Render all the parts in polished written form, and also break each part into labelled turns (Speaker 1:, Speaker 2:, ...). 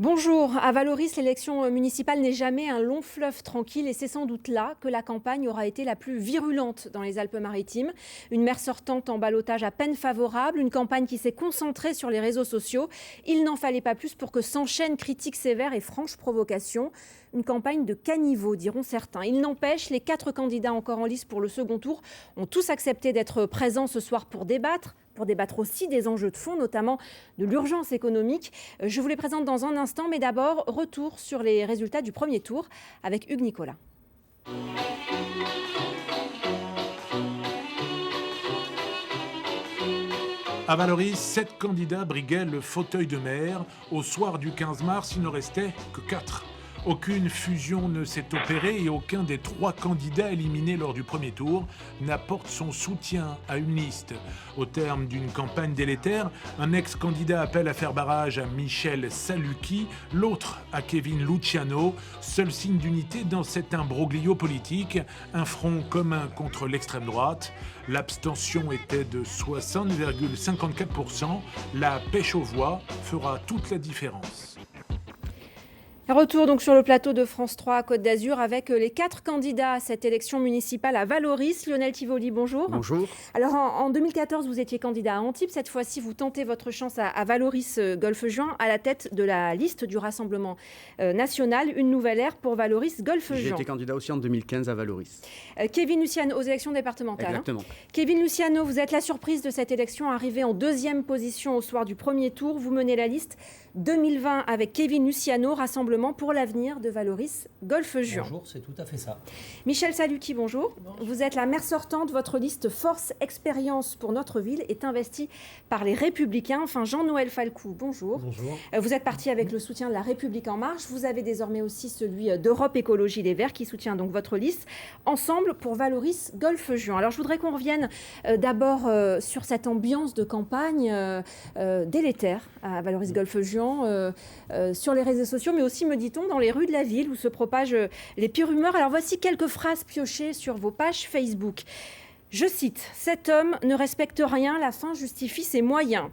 Speaker 1: Bonjour. À Valoris, l'élection municipale n'est jamais un long fleuve tranquille et c'est sans doute là que la campagne aura été la plus virulente dans les Alpes-Maritimes. Une maire sortante en ballottage à peine favorable, une campagne qui s'est concentrée sur les réseaux sociaux. Il n'en fallait pas plus pour que s'enchaînent critiques sévères et franches provocations. Une campagne de caniveau, diront certains. Il n'empêche, les 4 candidats encore en lice pour le second tour ont tous accepté d'être présents ce soir pour débattre aussi des enjeux de fond, notamment de l'urgence économique. Je vous les présente dans un instant, mais d'abord, retour sur les résultats du premier tour avec Hugues Nicolas.
Speaker 2: À Valoris, 7 candidats briguaient le fauteuil de maire. Au soir du 15 mars, il ne restait que 4. Aucune fusion ne s'est opérée et aucun des 3 candidats éliminés lors du premier tour n'apporte son soutien à une liste. Au terme d'une campagne délétère, un ex-candidat appelle à faire barrage à Michel Saluki, l'autre à Kevin Luciano. Seul signe d'unité dans cet imbroglio politique, un front commun contre l'extrême droite. L'abstention était de 60,54%. La pêche aux voix fera toute la différence.
Speaker 1: Retour donc sur le plateau de France 3 à Côte d'Azur avec les 4 candidats à cette élection municipale à Valoris. Lionel Tivoli, bonjour.
Speaker 3: Bonjour.
Speaker 1: Alors en 2014, vous étiez candidat à Antibes. Cette fois-ci, vous tentez votre chance à Valoris Golfe-Juan à la tête de la liste du Rassemblement national. Une nouvelle ère pour Valoris Golfe-Juan.
Speaker 3: J'ai été candidat aussi en 2015 à Valoris.
Speaker 1: Kevin Luciano, aux élections départementales.
Speaker 3: Exactement.
Speaker 1: Kevin Luciano, vous êtes la surprise de cette élection, arrivé en 2e position au soir du premier tour. Vous menez la liste 2020 avec Kevin Luciano, Rassemblement pour l'avenir de Valoris Golfe-Juan.
Speaker 4: Bonjour, c'est tout à fait ça.
Speaker 1: Michel Saluki, bonjour. Vous êtes la maire sortante. Votre liste Force Expérience pour notre ville est investie par les Républicains. Enfin, Jean-Noël Falcou, bonjour.
Speaker 4: Bonjour.
Speaker 1: Vous êtes parti avec le soutien de la République En Marche. Vous avez désormais aussi celui d'Europe Écologie Les Verts qui soutient donc votre liste. Ensemble pour Valoris Golfe-Juan. Alors, je voudrais qu'on revienne d'abord sur cette ambiance de campagne délétère à Valoris Golfe-Juan, sur les réseaux sociaux, mais aussi, me dit-on, dans les rues de la ville où se propagent les pires rumeurs. Alors voici quelques phrases piochées sur vos pages Facebook. Je cite, « Cet homme ne respecte rien, la fin justifie ses moyens.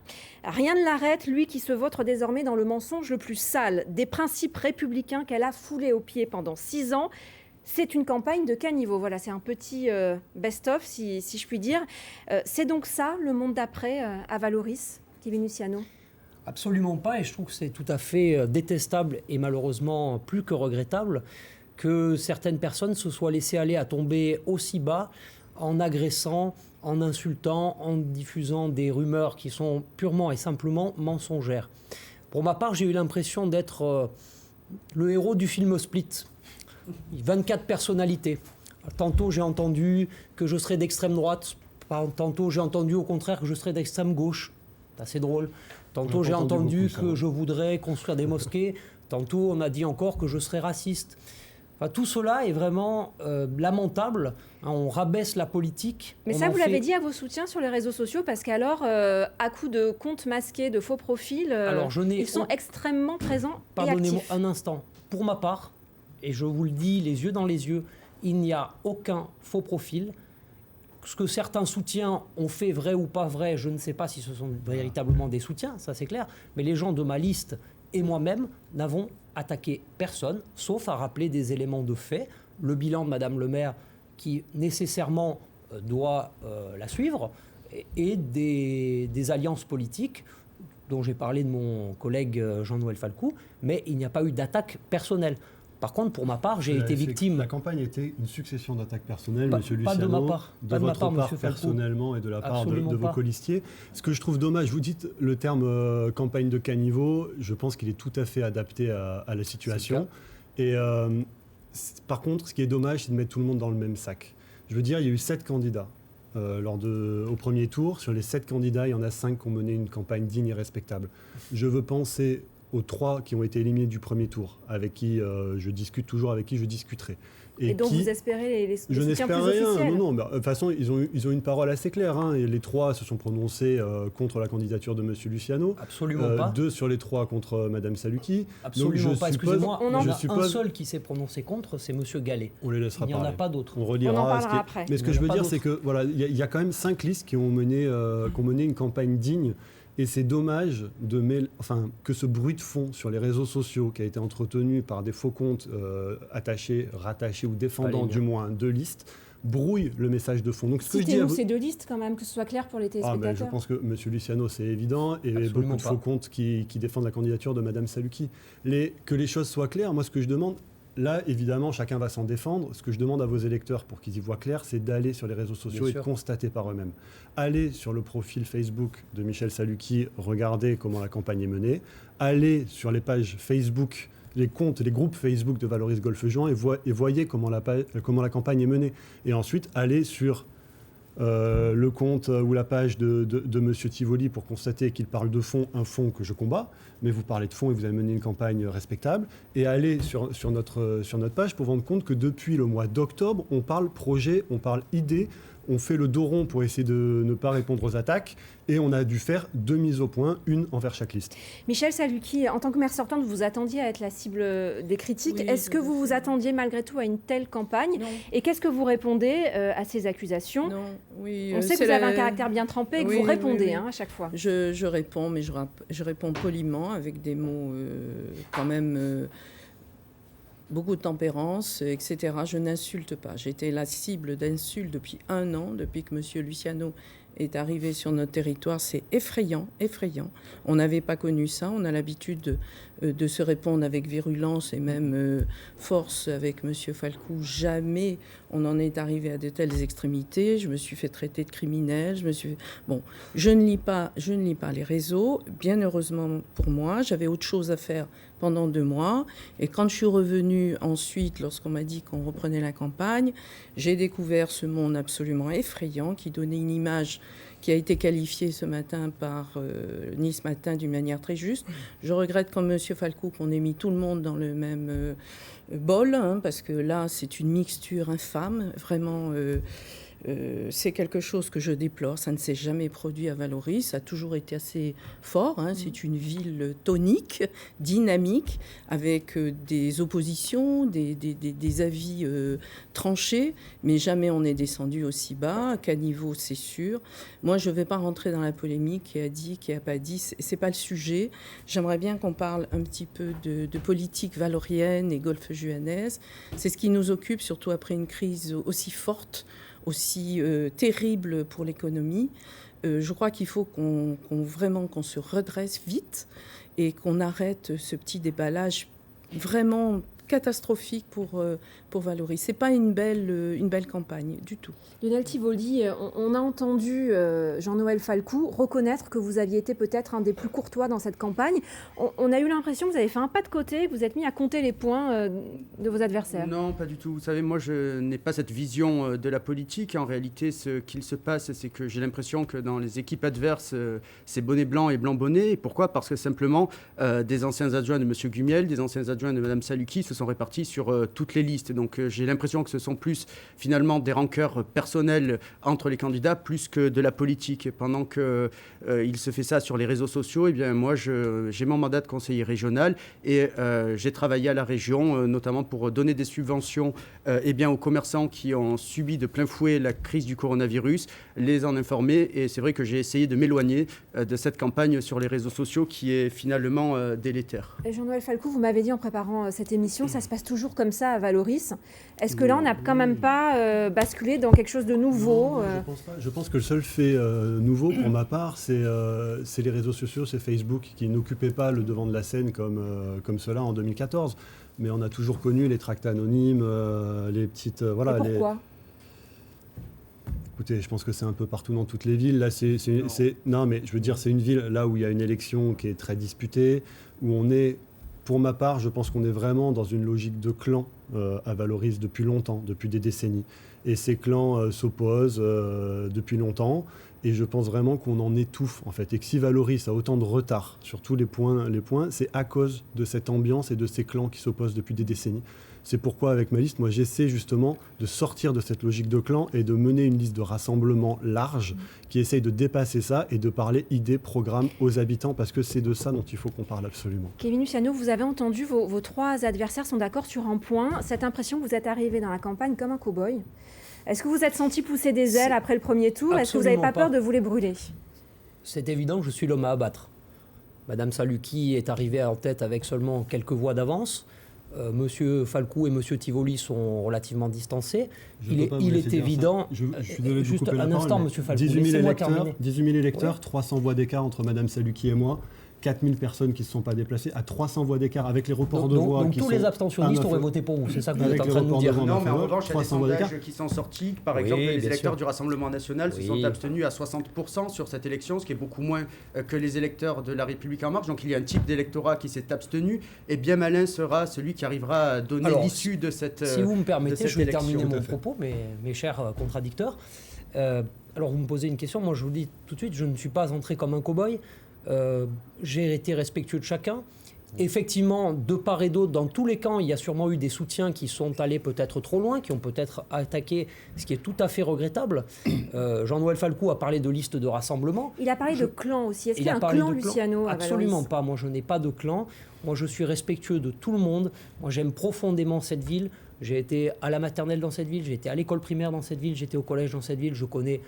Speaker 1: Rien ne l'arrête, lui qui se vautre désormais dans le mensonge le plus sale. Des principes républicains qu'elle a foulés aux pieds pendant 6 ans. C'est une campagne de caniveau. » Voilà, c'est un petit best-of, si je puis dire. C'est donc ça, le monde d'après à Valoris, Kevin Luciano?
Speaker 4: Absolument pas, et je trouve que c'est tout à fait détestable et malheureusement plus que regrettable que certaines personnes se soient laissées aller à tomber aussi bas en agressant, en insultant, en diffusant des rumeurs qui sont purement et simplement mensongères. Pour ma part, j'ai eu l'impression d'être le héros du film Split. 24 personnalités. Tantôt j'ai entendu que je serais d'extrême droite, tantôt j'ai entendu au contraire que je serais d'extrême gauche. C'est assez drôle. Tantôt j'ai entendu que je voudrais construire des mosquées, tantôt on m'a dit encore que je serais raciste. Enfin, tout cela est vraiment lamentable. On rabaisse la politique.
Speaker 1: Mais ça, vous l'avez dit à vos soutiens sur les réseaux sociaux, parce qu'alors, à coup de comptes masqués, de faux profils, ils sont extrêmement présents et actifs.
Speaker 4: Pardonnez-moi un instant. Pour ma part, et je vous le dis les yeux dans les yeux, il n'y a aucun faux profil. Ce que certains soutiens ont fait, vrai ou pas vrai, je ne sais pas si ce sont véritablement des soutiens, ça c'est clair, mais les gens de ma liste et moi-même n'avons attaqué personne, sauf à rappeler des éléments de fait, le bilan de Madame le maire qui nécessairement doit la suivre, et des alliances politiques dont j'ai parlé de mon collègue Jean-Noël Falcou, mais il n'y a pas eu d'attaque personnelle. Par contre, pour ma part, j'ai été victime...
Speaker 5: La campagne était une succession d'attaques personnelles,
Speaker 4: Pas
Speaker 5: M. Luciano,
Speaker 4: de ma part.
Speaker 5: de votre part personnellement et de la part de vos colistiers. Ce que je trouve dommage, vous dites le terme campagne de caniveau, je pense qu'il est tout à fait adapté à la situation. Et par contre, ce qui est dommage, c'est de mettre tout le monde dans le même sac. Je veux dire, il y a eu 7 candidats au premier tour. Sur les 7 candidats, il y en a 5 qui ont mené une campagne digne et respectable. Je veux penser aux 3 qui ont été éliminés du premier tour, avec qui je discute toujours, avec qui je discuterai.
Speaker 1: Et dont vous espérez les soutiens plus officiels.
Speaker 5: Je n'espère rien, non. De toute façon, ils ont eu une parole assez claire. Et les 3 se sont prononcés contre la candidature de M. Luciano.
Speaker 4: Absolument pas.
Speaker 5: 2 sur les 3 contre Mme Saluki.
Speaker 4: Absolument pas. Excusez-moi, on en a un seul qui s'est prononcé contre, c'est M. Gallet.
Speaker 5: On les laissera parler.
Speaker 4: Il n'y en a pas d'autres.
Speaker 5: On relira.
Speaker 1: On en parlera après.
Speaker 5: Mais ce que je veux dire, c'est que voilà, il y a quand même 5 listes qui ont mené une campagne digne Et c'est dommage que ce bruit de fond sur les réseaux sociaux, qui a été entretenu par des faux comptes attachés, rattachés ou défendant du moins deux listes, brouille le message de fond.
Speaker 1: Donc, citez-nous ces deux listes quand même, que ce soit clair pour les téléspectateurs.
Speaker 5: Je pense que M. Luciano, c'est évident, et beaucoup de faux comptes qui défendent la candidature de Mme Saluki. Que les choses soient claires, moi ce que je demande, là évidemment chacun va s'en défendre, ce que je demande à vos électeurs pour qu'ils y voient clair, c'est d'aller sur les réseaux sociaux et de constater par eux-mêmes. Allez sur le profil Facebook de Michel Saluki, regardez comment la campagne est menée, allez sur les pages Facebook, les groupes Facebook de Valoris Golfe-Juan et voyez comment la campagne est menée. Et ensuite, allez sur le compte ou la page de M. Tivoli pour constater qu'il parle de fond, un fond que je combats, mais vous parlez de fond et vous avez mené une campagne respectable. Et allez sur notre page pour vous rendre compte que depuis le mois d'octobre, on parle projet, on parle idée, on fait le dos rond pour essayer de ne pas répondre aux attaques et on a dû faire 2 mises au point, une envers chaque liste.
Speaker 1: Michel Saluki, en tant que maire sortante, vous attendiez à être la cible des critiques. Oui, est-ce que vous vous attendiez malgré tout à une telle campagne? Et qu'est-ce que vous répondez à ces accusations? On sait que vous avez un caractère bien trempé et que vous répondez à chaque fois.
Speaker 6: Je réponds, mais je réponds poliment avec des mots quand même... beaucoup de tempérance, etc. Je n'insulte pas. J'ai été la cible d'insultes depuis 1 an, depuis que M. Luciano est arrivé sur notre territoire. C'est effrayant, effrayant. On n'avait pas connu ça. On a l'habitude de se répondre avec virulence et même force avec M. Falcou. Jamais on en est arrivé à de telles extrémités. Je me suis fait traiter de criminel. Je ne lis pas les réseaux. Bien heureusement pour moi, j'avais autre chose à faire pendant 2 mois. Et quand je suis revenue ensuite, lorsqu'on m'a dit qu'on reprenait la campagne, j'ai découvert ce monde absolument effrayant qui donnait une image qui a été qualifiée ce matin par Nice Matin d'une manière très juste. Je regrette comme M. Falcou qu'on ait mis tout le monde dans le même bol, parce que là, c'est une mixture infâme, vraiment... c'est quelque chose que je déplore. Ça ne s'est jamais produit à Valoris. Ça a toujours été assez fort. C'est une ville tonique, dynamique, avec des oppositions, des avis tranchés. Mais jamais on est descendu aussi bas. Caniveau, c'est sûr. Moi, je ne vais pas rentrer dans la polémique qui a dit, qui n'a pas dit. Ce n'est pas le sujet. J'aimerais bien qu'on parle un petit peu de politique valorienne et golfe-juanaise. C'est ce qui nous occupe, surtout après une crise aussi forte, aussi terrible pour l'économie. Je crois qu'il faut qu'on se redresse vite et qu'on arrête ce petit déballage vraiment catastrophique pour Valoris. Ce n'est pas une belle campagne du tout.
Speaker 1: Lionel Tivoli, on a entendu Jean-Noël Falcou reconnaître que vous aviez été peut-être un des plus courtois dans cette campagne. On a eu l'impression que vous avez fait un pas de côté, que vous êtes mis à compter les points de vos adversaires.
Speaker 3: Non, pas du tout. Vous savez, moi, je n'ai pas cette vision de la politique. En réalité, ce qu'il se passe, c'est que j'ai l'impression que dans les équipes adverses, c'est bonnet blanc et blanc bonnet. Et pourquoi ? Parce que simplement, des anciens adjoints de M. Gumiel, des anciens adjoints de Mme Saluki se sont répartis sur toutes les listes. Donc j'ai l'impression que ce sont plus finalement des rancœurs personnelles entre les candidats plus que de la politique. Pendant qu'il se fait ça sur les réseaux sociaux, eh bien moi j'ai mon mandat de conseiller régional et j'ai travaillé à la région notamment pour donner des subventions aux commerçants qui ont subi de plein fouet la crise du coronavirus, les en informer, et c'est vrai que j'ai essayé de m'éloigner de cette campagne sur les réseaux sociaux qui est finalement délétère.
Speaker 1: Et Jean-Noël Falcou, vous m'avez dit en préparant cette émission, ça se passe toujours comme ça à Valoris. Est-ce que là, on n'a quand même pas basculé dans quelque chose de nouveau?
Speaker 5: Non, je pense pas. Je pense que le seul fait nouveau, pour ma part, c'est les réseaux sociaux, c'est Facebook, qui n'occupait pas le devant de la scène comme cela en 2014. Mais on a toujours connu les tracts anonymes, les petites...
Speaker 1: voilà. Et pourquoi
Speaker 5: Écoutez, je pense que c'est un peu partout dans toutes les villes. Là, non, mais je veux dire, c'est une ville là où il y a une élection qui est très disputée, où on est... Pour ma part, je pense qu'on est vraiment dans une logique de clan à Valoris depuis longtemps, depuis des décennies. Et ces clans s'opposent depuis longtemps. Et je pense vraiment qu'on en étouffe, en fait. Et que si Valoris a autant de retard sur tous les points, c'est à cause de cette ambiance et de ces clans qui s'opposent depuis des décennies. C'est pourquoi, avec ma liste, moi, j'essaie justement de sortir de cette logique de clan et de mener une liste de rassemblement large qui essaye de dépasser ça et de parler idées, programmes aux habitants, parce que c'est de ça dont il faut qu'on parle absolument.
Speaker 1: Kevin Luciano, vous avez entendu, vos 3 adversaires sont d'accord sur un point, cette impression que vous êtes arrivé dans la campagne comme un cow-boy. Est-ce que vous êtes senti pousser des ailes après le premier tour? Est-ce que vous n'avez pas peur de vous les brûler?
Speaker 4: c'est évident que je suis l'homme à abattre. Madame Saluki est arrivée en tête avec seulement quelques voix d'avance. Monsieur Falcou et Monsieur Tivoli sont relativement distancés. Il est évident.
Speaker 5: Je suis désolé de vous
Speaker 4: juste
Speaker 5: couper la
Speaker 4: un
Speaker 5: parole,
Speaker 4: instant,
Speaker 5: mais
Speaker 4: Monsieur Falcou.
Speaker 5: 18 000 électeurs,
Speaker 4: Ouais.
Speaker 5: 300 voix d'écart entre Madame Saluki et moi. 4000 personnes qui ne se sont pas déplacées, à 300 voix d'écart avec les reports de voix.
Speaker 4: Donc
Speaker 5: qui
Speaker 4: tous
Speaker 5: sont
Speaker 4: les abstentionnistes
Speaker 5: à ma
Speaker 4: auraient
Speaker 5: fa-
Speaker 4: voté pour vous, c'est ça que vous
Speaker 5: Avec
Speaker 4: êtes en
Speaker 5: les
Speaker 4: train de nous
Speaker 5: reports
Speaker 4: dire.
Speaker 5: de voix.
Speaker 3: Non, mais en
Speaker 5: faveur,
Speaker 3: revanche, il y a des
Speaker 5: 300 voix d'écart.
Speaker 3: sondages qui sont sortis. Par
Speaker 4: Oui,
Speaker 3: exemple, les
Speaker 4: bien
Speaker 3: électeurs
Speaker 4: sûr.
Speaker 3: du Rassemblement national se
Speaker 4: Oui.
Speaker 3: sont abstenus à 60% sur cette élection, ce qui est beaucoup moins que les électeurs de La République En Marche. Donc il y a un type d'électorat qui s'est abstenu, et bien malin sera celui qui arrivera à donner
Speaker 4: Alors,
Speaker 3: l'issue de cette
Speaker 4: Si vous me permettez,
Speaker 3: cette
Speaker 4: je vais
Speaker 3: élection.
Speaker 4: terminer
Speaker 5: Tout à
Speaker 4: mon
Speaker 5: fait.
Speaker 4: propos, mes chers contradicteurs. Alors vous me posez une question, moi je vous le dis tout de suite, je ne suis pas entré comme un cow-boy. J'ai été respectueux de chacun. Effectivement, de part et d'autre, dans tous les camps, il y a sûrement eu des soutiens qui sont allés peut-être trop loin, qui ont peut-être attaqué, ce qui est tout à fait regrettable. Jean-Noël Falcou a parlé de liste de rassemblement.
Speaker 1: Il a parlé de clan aussi. Est-ce qu'il y a un
Speaker 4: parlé
Speaker 1: clan
Speaker 4: de
Speaker 1: Luciano à
Speaker 4: Absolument
Speaker 1: Valoris?
Speaker 4: pas. Moi, je n'ai pas de clan. Moi, je suis respectueux de tout le monde. Moi, j'aime profondément cette ville. J'ai été à la maternelle dans cette ville, j'ai été à l'école primaire dans cette ville, j'étais au collège dans cette ville. Je connais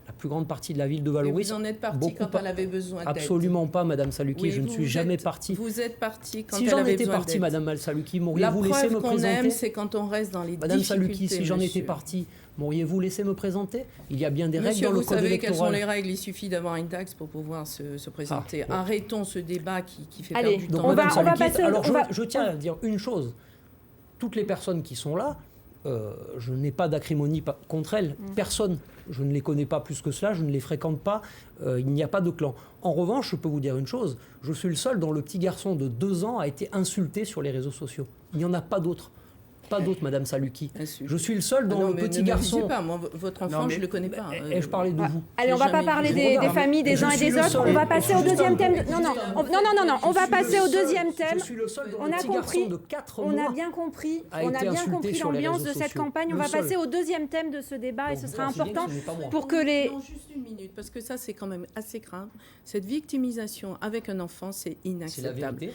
Speaker 4: la plus grande partie de la ville de
Speaker 6: Et
Speaker 4: Valoris.
Speaker 6: vous en êtes parti
Speaker 4: Beaucoup
Speaker 6: quand
Speaker 4: pas-
Speaker 6: elle avait besoin d'aide.
Speaker 4: Absolument pas, Madame Saluki.
Speaker 6: Oui,
Speaker 4: je ne
Speaker 6: vous
Speaker 4: suis jamais
Speaker 6: êtes-
Speaker 4: parti.
Speaker 6: Vous êtes parti quand
Speaker 4: Si
Speaker 6: elle
Speaker 4: j'en
Speaker 6: avait
Speaker 4: étais
Speaker 6: besoin
Speaker 4: parti,
Speaker 6: d'aide.
Speaker 4: Madame Saluki,
Speaker 6: La
Speaker 4: m'auriez-vous laissé
Speaker 6: preuve
Speaker 4: me
Speaker 6: qu'on
Speaker 4: présenter
Speaker 6: aime, c'est quand on reste dans les
Speaker 4: Madame
Speaker 6: difficultés.
Speaker 4: Saluki, si j'en étais
Speaker 6: monsieur.
Speaker 4: parti, m'auriez-vous laissé me présenter? Il y a bien des règles
Speaker 6: Monsieur,
Speaker 4: dans le
Speaker 6: vous
Speaker 4: code
Speaker 6: savez quelles sont
Speaker 4: électoral.
Speaker 6: les règles. Il suffit d'avoir une taxe pour pouvoir se présenter.
Speaker 4: bon.
Speaker 6: Arrêtons ce débat qui fait
Speaker 1: Allez,
Speaker 6: perdre du
Speaker 4: Donc,
Speaker 6: temps.
Speaker 1: on va
Speaker 4: Madame Saluki,
Speaker 1: passer au-
Speaker 4: alors
Speaker 1: on va-
Speaker 4: je tiens à dire une chose. Toutes les personnes qui sont là, je n'ai pas d'acrimonie contre elles. Personne. Je ne les connais pas plus que cela, je ne les fréquente pas. Il n'y a pas de clan. En revanche, je peux vous dire une chose. Je suis le seul dont le petit garçon de 2 ans a été insulté sur les réseaux sociaux. Il n'y en a pas d'autres. Pas d'autres, Madame Saluki.
Speaker 6: Insulte.
Speaker 4: Je suis le seul dont
Speaker 6: Non,
Speaker 4: le
Speaker 6: mais
Speaker 4: petit
Speaker 6: ne me
Speaker 4: garçon...
Speaker 6: visez pas. Moi, votre enfant,
Speaker 3: Non, mais-
Speaker 6: je le connais pas.
Speaker 4: Et je parlais de vous.
Speaker 1: Allez, on va pas
Speaker 6: jamais
Speaker 1: parler
Speaker 6: vu.
Speaker 1: des
Speaker 4: Regarde,
Speaker 1: familles des
Speaker 4: je
Speaker 1: uns et
Speaker 4: suis
Speaker 1: des
Speaker 4: le
Speaker 1: autres.
Speaker 4: seul.
Speaker 1: On va passer au
Speaker 4: Juste
Speaker 1: deuxième
Speaker 4: un-
Speaker 1: thème.
Speaker 4: juste
Speaker 1: Non,
Speaker 4: un-
Speaker 1: non, on va
Speaker 4: Je suis
Speaker 1: passer
Speaker 4: le
Speaker 1: au
Speaker 4: seul-
Speaker 1: deuxième thème.
Speaker 4: Je suis le seul dont
Speaker 1: On
Speaker 4: le
Speaker 1: a
Speaker 4: petit
Speaker 1: compris.
Speaker 4: garçon de 4
Speaker 1: On a
Speaker 4: mois
Speaker 1: bien compris,
Speaker 4: a
Speaker 1: on a
Speaker 4: été
Speaker 1: bien
Speaker 4: insulté
Speaker 1: compris
Speaker 4: sur les
Speaker 1: l'ambiance
Speaker 4: réseaux
Speaker 1: de cette
Speaker 4: sociaux.
Speaker 1: campagne. On
Speaker 4: Le
Speaker 1: va
Speaker 4: seul.
Speaker 1: passer au deuxième thème de ce débat et
Speaker 4: Bon,
Speaker 1: ce
Speaker 4: vous
Speaker 1: sera
Speaker 4: considérez que
Speaker 1: important
Speaker 4: ce n'est pas moi.
Speaker 1: pour que les...
Speaker 6: Non, juste une minute, parce que ça, c'est quand même assez grave. Cette victimisation avec un enfant, c'est
Speaker 4: C'est la
Speaker 6: inacceptable.
Speaker 4: vérité.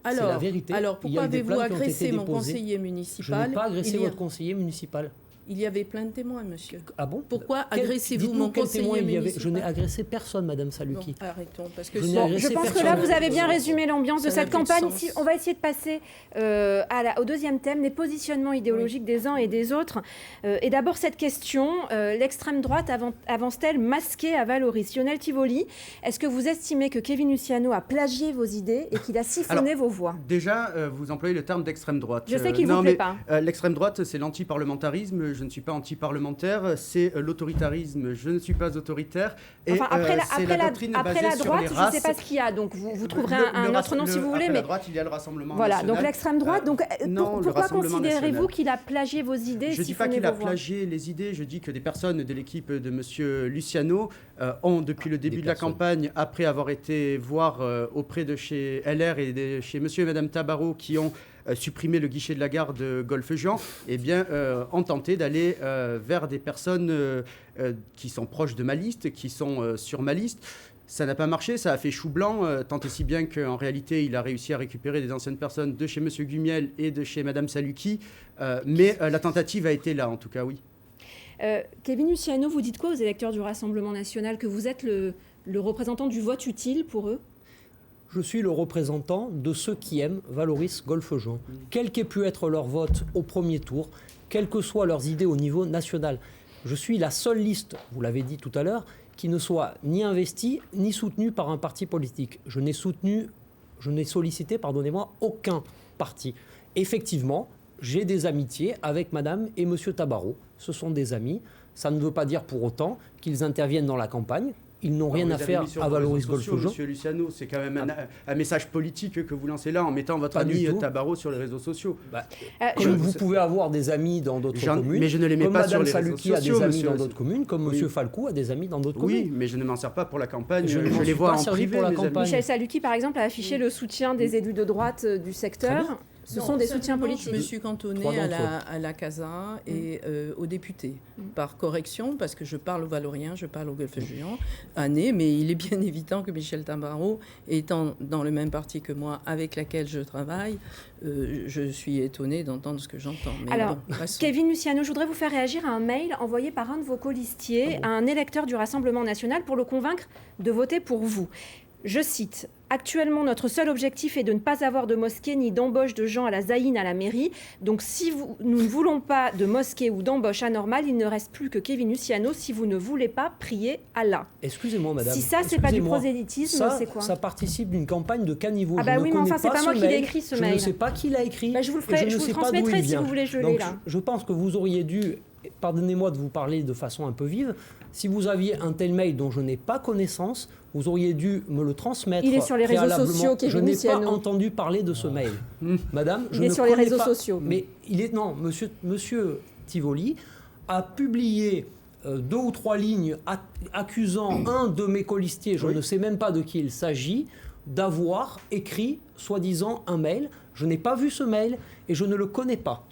Speaker 6: Alors,
Speaker 4: la vérité.
Speaker 6: alors
Speaker 4: Il y
Speaker 6: pourquoi
Speaker 4: a eu des
Speaker 6: avez-vous
Speaker 4: plaintes qui ont été
Speaker 6: agressé mon
Speaker 4: déposées.
Speaker 6: conseiller
Speaker 4: Je
Speaker 6: municipal
Speaker 4: n'ai pas agressé
Speaker 6: il y a-
Speaker 4: votre conseiller municipal.
Speaker 6: Il y avait plein de témoins, monsieur.
Speaker 4: Ah bon?
Speaker 6: Pourquoi
Speaker 4: Quel-
Speaker 6: agressez-vous
Speaker 4: dites-nous
Speaker 6: mon
Speaker 4: quel
Speaker 6: conseiller
Speaker 4: témoin il y avait.
Speaker 6: municipal?
Speaker 4: Je n'ai agressé personne, Madame
Speaker 6: Bon,
Speaker 4: Saluki.
Speaker 6: arrêtons, parce que
Speaker 4: Je n'ai
Speaker 6: ça-
Speaker 4: agressé
Speaker 1: Je pense que
Speaker 4: personne.
Speaker 1: là, vous avez bien résumé l'ambiance de
Speaker 6: Ça n'a
Speaker 1: cette
Speaker 6: plus de
Speaker 1: campagne.
Speaker 6: sens.
Speaker 1: On va essayer de passer au deuxième thème, les positionnements idéologiques des uns et des autres. Et d'abord, cette question, l'extrême droite avance-t-elle masquée à Valoris? Lionel Tivoli, est-ce que vous estimez que Kevin Luciano a plagié vos idées et qu'il a siphonné vos voix?
Speaker 3: Déjà, vous employez le terme d'extrême droite.
Speaker 1: Je sais qu'il ne
Speaker 3: non,
Speaker 1: vous plaît
Speaker 3: mais,
Speaker 1: pas.
Speaker 3: l'extrême droite, c'est l'antiparlementarisme. Je ne suis pas antiparlementaire. C'est l'autoritarisme. Je ne suis pas autoritaire. Et,
Speaker 1: Enfin, après
Speaker 3: c'est la doctrine
Speaker 1: après
Speaker 3: basée
Speaker 1: la
Speaker 3: sur
Speaker 1: droite,
Speaker 3: les
Speaker 1: je ne
Speaker 3: races.
Speaker 1: sais pas ce qu'il y a. Donc, vous trouverez
Speaker 3: Le
Speaker 1: un autre nom si vous voulez.
Speaker 3: Après
Speaker 1: Mais
Speaker 3: la droite, il y a le Rassemblement
Speaker 1: voilà,
Speaker 3: national.
Speaker 1: donc l'extrême droite. Donc,
Speaker 3: non, le
Speaker 1: pourquoi
Speaker 3: Rassemblement
Speaker 1: considérez-vous
Speaker 3: national.
Speaker 1: qu'il a plagié vos idées et
Speaker 3: Je ne dis pas
Speaker 1: siphonné
Speaker 3: qu'il a
Speaker 1: vos voix?
Speaker 3: plagié les idées, je dis que des personnes de l'équipe de M. Luciano ont, depuis le début de la campagne, après avoir été voir auprès de chez LR et chez M. et Mme Tabarot, qui ont supprimé le guichet de la gare de Golfe-Juan, eh bien, ont tenté d'aller vers des personnes qui sont proches de ma liste, qui sont sur ma liste. Ça n'a pas marché, ça a fait chou blanc, tant et si bien qu'en réalité, il a réussi à récupérer des anciennes personnes de chez M. Gumiel et de chez Mme Saluki. Mais la tentative a été là, en tout cas, oui.
Speaker 1: Kevin Luciano, vous dites quoi aux électeurs du Rassemblement national? Que vous êtes le représentant du vote utile pour eux?
Speaker 4: Je suis le représentant de ceux qui aiment Valoris Golfe-Juan. Quel qu'ait pu être leur vote au premier tour, quelles que soient leurs idées au niveau national. Je suis la seule liste, vous l'avez dit tout à l'heure, qui ne soit ni investie ni soutenue par un parti politique. Je n'ai sollicité, pardonnez-moi, aucun parti. Effectivement, j'ai des amitiés avec Madame et Monsieur Tabarot. Ce sont des amis. Ça ne veut pas dire pour autant qu'ils interviennent dans la campagne. Ils n'ont rien à faire à Valoris Golfe-Juan.
Speaker 3: Monsieur Luciano, c'est quand même un message politique que vous lancez là en mettant votre
Speaker 4: Pas du
Speaker 3: ami
Speaker 4: tout.
Speaker 3: Tabarot sur les réseaux sociaux.
Speaker 4: Comme vous pouvez avoir des amis dans d'autres communes,
Speaker 3: mais je ne les mets
Speaker 4: comme
Speaker 3: pas
Speaker 4: Madame
Speaker 3: sur les réseaux
Speaker 4: Saluki a
Speaker 3: sociaux,
Speaker 4: des amis
Speaker 3: monsieur.
Speaker 4: dans d'autres communes, comme
Speaker 3: Oui.
Speaker 4: Monsieur Falcou a des amis dans d'autres
Speaker 3: Oui,
Speaker 4: communes.
Speaker 3: mais je ne m'en sers pas pour la campagne.
Speaker 4: Je ne m'en
Speaker 3: les
Speaker 4: suis
Speaker 3: vois
Speaker 4: pas
Speaker 3: en
Speaker 4: servi
Speaker 3: privé,
Speaker 4: pour la
Speaker 3: mes amis.
Speaker 4: campagne.
Speaker 1: Michel Saluki, par exemple, a affiché le soutien des élus de droite du secteur. Ce sont des soutiens politiques.
Speaker 6: Je me suis cantonnée à la CASA et aux députés, par correction, parce que je parle aux Valoriens, je parle aux Golfe-Juan, mais il est bien évident que Michel Tambarro, étant dans le même parti que moi, avec laquelle je travaille, je suis étonnée d'entendre ce que j'entends. Mais
Speaker 1: alors,
Speaker 6: bon,
Speaker 1: Kevin Luciano, je voudrais vous faire réagir à un mail envoyé par un de vos colistiers à un électeur du Rassemblement national pour le convaincre de voter pour vous. Je cite: « Actuellement, notre seul objectif est de ne pas avoir de mosquée ni d'embauche de gens à la Zaïne à la mairie. Donc, si nous ne voulons pas de mosquée ou d'embauche anormale, il ne reste plus que Kevin Luciano si vous ne voulez pas prier Allah. »
Speaker 4: Excusez-moi, madame.
Speaker 1: Si ça, c'est pas du prosélytisme, c'est quoi?
Speaker 4: Ça participe d'une campagne de caniveau.
Speaker 1: Ah bah oui, mais enfin, c'est pas moi qui l'ai écrit, ce mail.
Speaker 4: Je ne sais pas qui l'a écrit.
Speaker 1: Bah, je vous le transmettrai si vous voulez, je l'ai là.
Speaker 4: Je pense que vous auriez dû, pardonnez-moi de vous parler de façon un peu vive, si vous aviez un tel mail dont je n'ai pas connaissance, vous auriez dû me le transmettre.
Speaker 1: Il est sur les réseaux sociaux, Kevin
Speaker 4: Je n'ai
Speaker 1: Luciano.
Speaker 4: pas entendu parler de ce mail. Madame, je
Speaker 1: il est
Speaker 4: ne
Speaker 1: sur les réseaux
Speaker 4: pas,
Speaker 1: sociaux.
Speaker 4: Mais non, monsieur Tivoli a publié 2 ou 3 lignes accusant un de mes colistiers, je ne sais même pas de qui il s'agit, d'avoir écrit, soi-disant, un mail. Je n'ai pas vu ce mail et je ne le connais pas.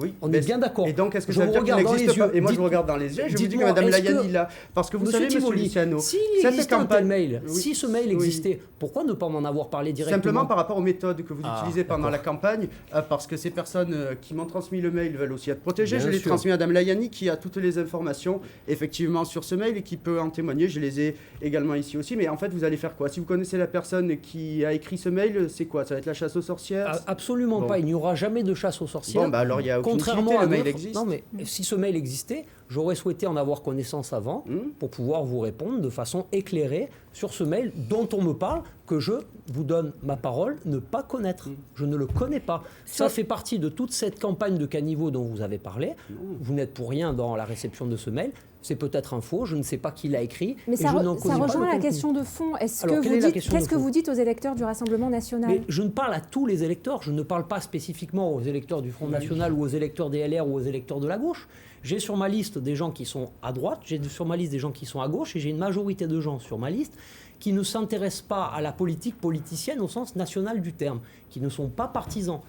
Speaker 3: Oui,
Speaker 4: on est bien d'accord.
Speaker 3: Et donc, est-ce que ça veut dire qu'il n'existe pas? Et moi, je vous regarde dans les yeux, je vous dis que Mme Layani, là, parce que vous savez, M. Luciano,
Speaker 4: s'il existe un tel mail, si ce mail existait, pourquoi ne pas m'en avoir parlé directement?
Speaker 3: Simplement par rapport aux méthodes que vous utilisez pendant la campagne, parce que ces personnes qui m'ont transmis le mail veulent aussi être protégées. Bien je l'ai transmis à Mme Layani, qui a toutes les informations, effectivement, sur ce mail et qui peut en témoigner. Je les ai également ici aussi. Mais en fait, vous allez faire quoi? Si vous connaissez la personne qui a écrit ce mail, c'est quoi? Ça va être la chasse aux sorcières?
Speaker 4: Absolument pas. Il n'y aura jamais de chasse aux sorcières.
Speaker 3: Bon, bah alors, il y a
Speaker 4: contrairement à le mail existe. Non, mais si ce mail existait, j'aurais souhaité en avoir connaissance avant pour pouvoir vous répondre de façon éclairée sur ce mail dont on me parle, que je vous donne ma parole, ne pas connaître. Je ne le connais pas. Ça fait partie de toute cette campagne de caniveau dont vous avez parlé. Vous n'êtes pour rien dans la réception de ce mail. C'est peut-être un faux, je ne sais pas qui l'a écrit.
Speaker 1: Mais ça rejoint la question de fond. Qu'est-ce que vous dites aux électeurs du Rassemblement national?
Speaker 4: Mais je ne parle à tous les électeurs, je ne parle pas spécifiquement aux électeurs du Front National ou aux électeurs des LR ou aux électeurs de la gauche. J'ai sur ma liste des gens qui sont à droite, j'ai sur ma liste des gens qui sont à gauche, et j'ai une majorité de gens sur ma liste qui ne s'intéressent pas à la politique politicienne au sens national du terme, qui ne sont pas partisans.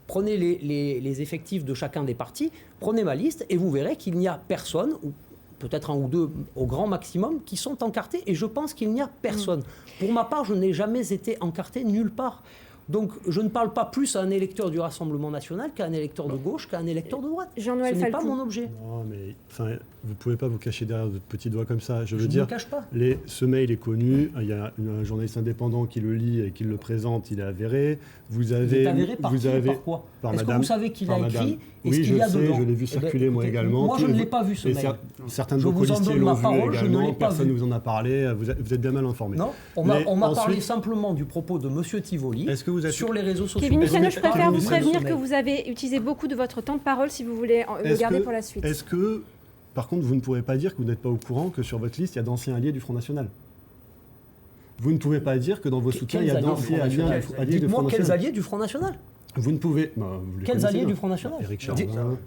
Speaker 4: Prenez les effectifs de chacun des partis, prenez ma liste, et vous verrez qu'il n'y a personne, ou peut-être un ou deux au grand maximum, qui sont encartés, et je pense qu'il n'y a personne. Pour ma part, je n'ai jamais été encarté nulle part. Donc, je ne parle pas plus à un électeur du Rassemblement national qu'à un électeur de gauche, qu'à un électeur de droite.
Speaker 1: Jean-Noël
Speaker 4: Ce n'est pas
Speaker 1: Falcou.
Speaker 4: mon objet.
Speaker 5: Non, mais vous ne pouvez pas vous cacher derrière votre petit doigt comme ça. Je veux
Speaker 4: ne
Speaker 5: dire,
Speaker 4: me cache pas.
Speaker 5: Ce mail est connu, il y a un journaliste indépendant qui le lit et qui le présente, il est avéré. Vous avez,
Speaker 4: il est avéré par qui, par quoi? Est-ce que vous savez qui l'a écrit?
Speaker 5: Oui, je sais, je l'ai vu circuler moi également.
Speaker 4: Moi, je ne l'ai pas vu ce mail.
Speaker 5: Certains de vos colistiers l'ont vu également, personne ne vous en a parlé, vous êtes bien mal informé.
Speaker 4: Non, on m'a parlé simplement du propos de M. Tivoli sur les réseaux sociaux.
Speaker 1: Kevin Luciano, je préfère vous prévenir que vous avez utilisé beaucoup de votre temps de parole si vous voulez le garder pour la suite.
Speaker 5: Est-ce que, par contre, vous ne pourrez pas dire que vous n'êtes pas au courant que sur votre liste, il y a d'anciens alliés du Front National? Vous ne pouvez pas dire que dans vos soutiens, il y a d'anciens alliés du Front National?
Speaker 4: Dites-moi quels alliés du Front National?
Speaker 5: Vous ne pouvez...
Speaker 4: Quels alliés du Front National?
Speaker 5: Éric Charvin.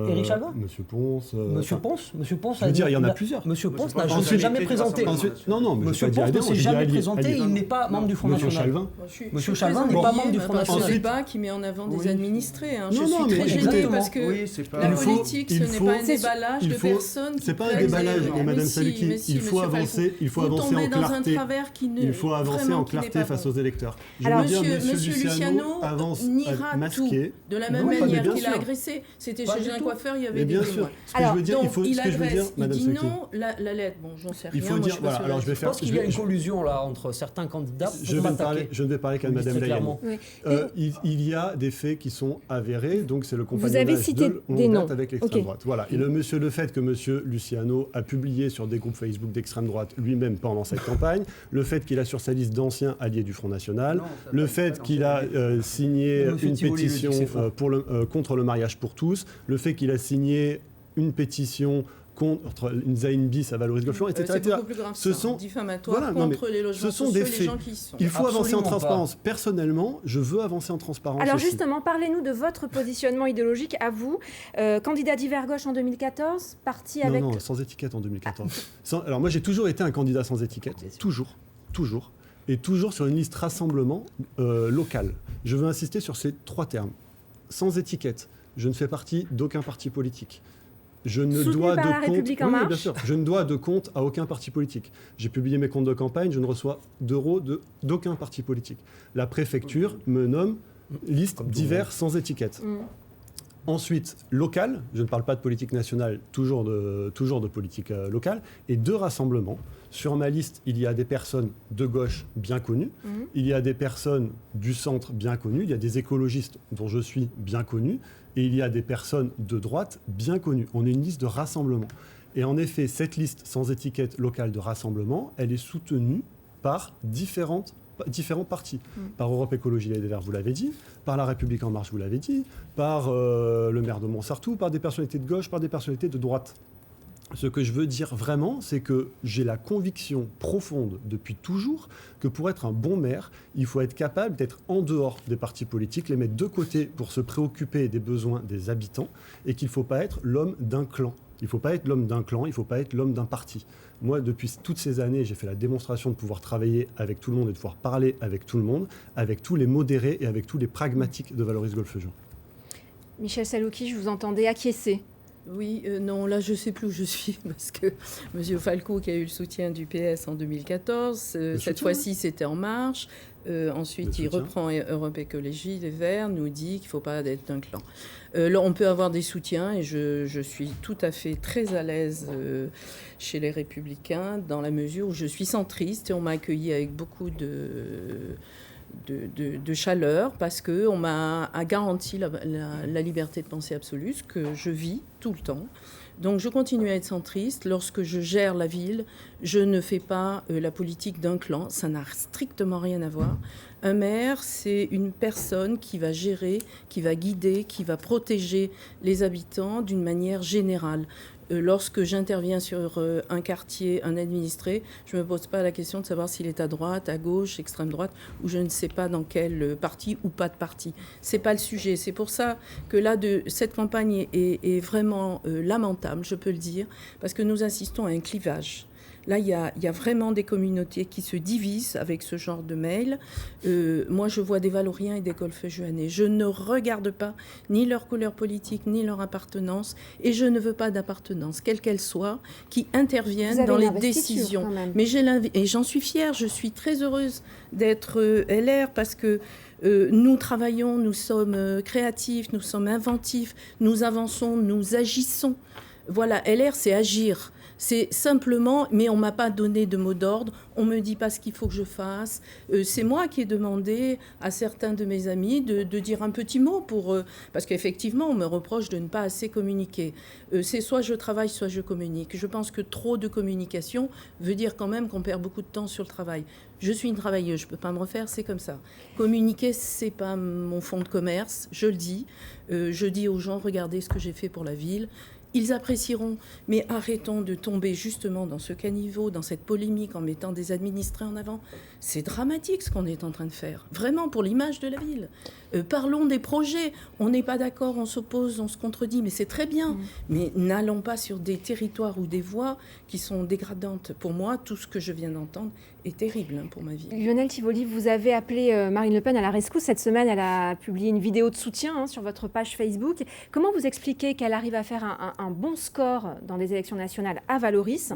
Speaker 4: Éric Chalvin,
Speaker 5: Monsieur Ponce.
Speaker 4: Monsieur Ponce.
Speaker 5: Je veux dire, il y en a plusieurs.
Speaker 4: Monsieur Ponce n'a jamais présenté.
Speaker 5: Non,
Speaker 4: Monsieur Ponce ne s'est jamais présenté. Il n'est pas membre du Front National.
Speaker 5: Monsieur
Speaker 4: Chalvin n'est pas membre du Front National.
Speaker 6: C'est un débat qui met en avant des administrés. Je
Speaker 5: Non,
Speaker 6: suis très gênée parce que la politique, ce n'est pas un déballage de personnes.
Speaker 5: C'est pas un déballage, Madame Salki. Il faut avancer en clarté. Il faut avancer en clarté face aux électeurs.
Speaker 6: Monsieur Luciano niera tout. De la même manière qu'il a agressé. C'était chez un coiffeur, il y avait des témoins.
Speaker 5: Ce que je veux dire, il agresse,
Speaker 6: il dit non, la lettre, bon, j'en sais rien.
Speaker 5: Il faut dire, voilà, alors je vais faire...
Speaker 4: Je pense qu'il y a une collusion là entre certains candidats pour m'attaquer.
Speaker 5: Je ne vais parler qu'à Madame Layani. Il y a des faits qui sont avérés, donc c'est le compagnonnage de longue date avec l'extrême droite. Voilà. Et le fait que monsieur Luciano a publié sur des groupes Facebook d'extrême droite lui-même pendant cette campagne, le fait qu'il a sur sa liste d'anciens alliés du Front National, le fait qu'il a signé une pétition contre le mariage pour tous, le fait qu'il a signé une pétition contre une Zaïne bis à Valoris Golfe-Juan, etc.
Speaker 6: C'est beaucoup plus grave, ce sont diffamatoires contre les logements sociaux et les gens qui y sont.
Speaker 5: Il faut avancer en transparence. Personnellement, je veux avancer en transparence.
Speaker 1: Alors justement, parlez-nous de votre positionnement idéologique à vous. Candidat d'hiver gauche en 2014, parti avec...
Speaker 5: Non, sans étiquette en 2014. Alors moi, j'ai toujours été un candidat sans étiquette. Toujours. Et toujours sur une liste rassemblement local. Je veux insister sur ces 3 termes. Sans étiquette, je ne fais partie d'aucun parti politique. Je ne dois de compte à aucun parti politique. J'ai publié mes comptes de campagne, je ne reçois d'euros d'aucun parti politique. La préfecture me nomme liste divers sans étiquette. Ensuite, local, je ne parle pas de politique nationale, toujours de politique locale, et 2 rassemblements. Sur ma liste, il y a des personnes de gauche bien connues, il y a des personnes du centre bien connues, il y a des écologistes dont je suis bien connu, et il y a des personnes de droite bien connues. On est une liste de rassemblement. Et en effet, cette liste sans étiquette locale de rassemblement, elle est soutenue par différents partis. Par Europe Écologie Les Verts, vous l'avez dit, par La République En Marche, vous l'avez dit, par le maire de Montsartou, par des personnalités de gauche, par des personnalités de droite. Ce que je veux dire vraiment, c'est que j'ai la conviction profonde depuis toujours que pour être un bon maire, il faut être capable d'être en dehors des partis politiques, les mettre de côté pour se préoccuper des besoins des habitants, et qu'il ne faut pas être l'homme d'un clan. Il ne faut pas être l'homme d'un clan, il ne faut pas être l'homme d'un parti. Moi, depuis toutes ces années, j'ai fait la démonstration de pouvoir travailler avec tout le monde et de pouvoir parler avec tout le monde, avec tous les modérés et avec tous les pragmatiques de Valoris Golfe-Juan.
Speaker 1: Michel Salouki, je vous entendais acquiescer.
Speaker 6: Oui, non, là, je ne sais plus où je suis, parce que M. Falco, qui a eu le soutien du PS en 2014, cette fois-ci, c'était En Marche. Ensuite, il reprend Europe Écologie Les Verts, nous dit qu'il ne faut pas être d'un clan. Là, on peut avoir des soutiens, et je suis tout à fait très à l'aise chez les Républicains, dans la mesure où je suis centriste, et on m'a accueilli avec beaucoup de chaleur, parce qu'on m'a garanti la liberté de pensée absolue, ce que je vis tout le temps. Donc je continue à être centriste. Lorsque je gère la ville, je ne fais pas la politique d'un clan. Ça n'a strictement rien à voir. Un maire, c'est une personne qui va gérer, qui va guider, qui va protéger les habitants d'une manière générale. Lorsque j'interviens sur un quartier, un administré, je ne me pose pas la question de savoir s'il est à droite, à gauche, extrême droite, ou je ne sais pas dans quel parti ou pas de parti. Ce n'est pas le sujet. C'est pour ça que là, cette campagne est vraiment lamentable, je peux le dire, parce que nous assistons à un clivage. Là, il y a vraiment des communautés qui se divisent avec ce genre de mail. Moi, je vois des Valoriens et des Golfe-Juanais. Je ne regarde pas ni leur couleur politique, ni leur appartenance, et je ne veux pas d'appartenance, quelle qu'elle soit, qui interviennent dans les décisions. Mais et j'en suis fière, je suis très heureuse d'être LR, parce que nous travaillons, nous sommes créatifs, nous sommes inventifs, nous avançons, nous agissons. Voilà, LR, c'est agir. C'est simplement, mais on ne m'a pas donné de mot d'ordre, on ne me dit pas ce qu'il faut que je fasse. C'est moi qui ai demandé à certains de mes amis de dire un petit mot parce qu'effectivement, on me reproche de ne pas assez communiquer. C'est soit je travaille, soit je communique. Je pense que trop de communication veut dire quand même qu'on perd beaucoup de temps sur le travail. Je suis une travailleuse, je ne peux pas me refaire, c'est comme ça. Communiquer, ce n'est pas mon fonds de commerce, je le dis. Je dis aux gens, regardez ce que j'ai fait pour la ville. Ils apprécieront, mais arrêtons de tomber justement dans ce caniveau, dans cette polémique en mettant des administrés en avant. C'est dramatique ce qu'on est en train de faire, vraiment pour l'image de la ville. Parlons des projets, on n'est pas d'accord, on s'oppose, on se contredit, mais c'est très bien. Mais n'allons pas sur des territoires ou des voies qui sont dégradantes. Pour moi, tout ce que je viens d'entendre est terrible pour ma vie.
Speaker 1: Lionel Tivoli, vous avez appelé Marine Le Pen à la rescousse. Cette semaine, elle a publié une vidéo de soutien sur votre page Facebook. Comment vous expliquez qu'elle arrive à faire un bon score dans les élections nationales à Valoris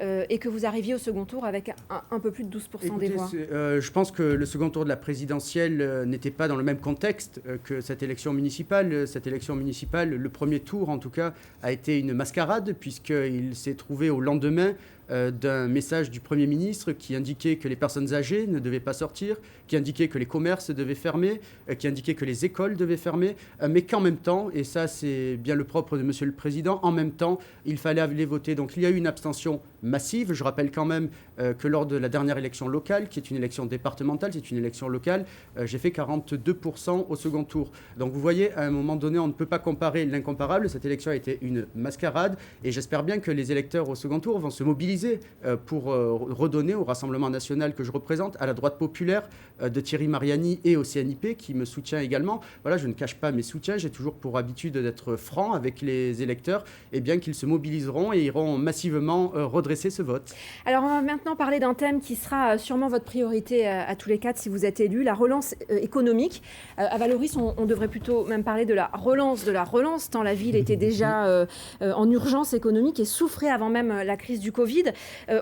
Speaker 1: et que vous arriviez au second tour avec un peu plus de 12% des voix?
Speaker 3: Je pense que le second tour de la présidentielle n'était pas dans le même contexte que cette élection municipale. Cette élection municipale, le premier tour en tout cas, a été une mascarade puisqu'il s'est trouvé au lendemain d'un message du Premier ministre qui indiquait que les personnes âgées ne devaient pas sortir, qui indiquait que les commerces devaient fermer, qui indiquait que les écoles devaient fermer, mais qu'en même temps, et ça c'est bien le propre de Monsieur le Président, en même temps, il fallait aller voter. Donc il y a eu une abstention massive. Je rappelle quand même que lors de la dernière élection locale, qui est une élection départementale, c'est une élection locale, j'ai fait 42% au second tour. Donc vous voyez, à un moment donné, on ne peut pas comparer l'incomparable. Cette élection a été une mascarade et j'espère bien que les électeurs au second tour vont se mobiliser mobilisé pour redonner au Rassemblement national que je représente, à la droite populaire de Thierry Mariani et au CNIP qui me soutient également. Voilà, je ne cache pas mes soutiens, j'ai toujours pour habitude d'être franc avec les électeurs, et bien qu'ils se mobiliseront et iront massivement redresser ce vote.
Speaker 1: Alors on va maintenant parler d'un thème qui sera sûrement votre priorité à tous les quatre si vous êtes élus, la relance économique. À Valoris, on devrait plutôt même parler de la relance, tant la ville était déjà en urgence économique et souffrait avant même la crise du Covid.